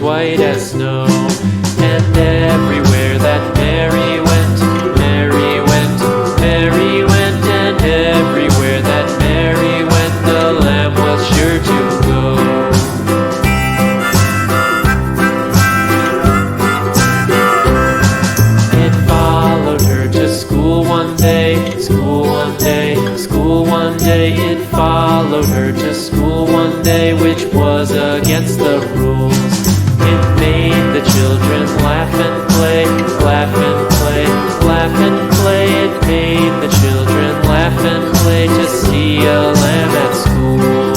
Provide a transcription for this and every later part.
white as snow. And everywhere that Mary went, Mary went, Mary went, and everywhere that Mary went, the lamb was sure to go. It followed her to school one day, school one day, school one day. It followed her to school one day, which was against the rules. It made the children laugh and play, laugh and play, laugh and play. It made the children laugh and play to see a lamb at school.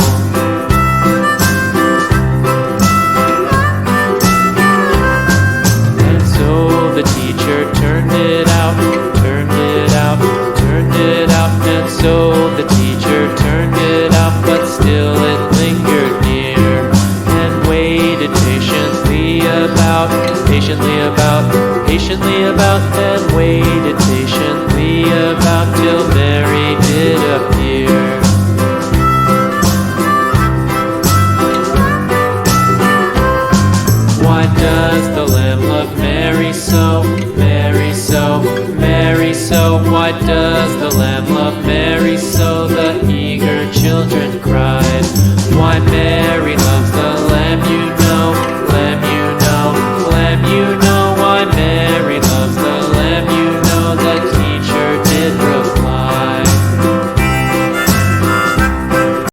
And so the teacher turned it out, turned it out, turned it out. And so the teacher turned it out, but still it lingered near and waited patiently about, patiently about, patiently about, and waited patiently about till Mary did appear. Why does the lamb love Mary so, Mary so, Mary so? Why does the lamb love Mary so? The eager children cried. Why Mary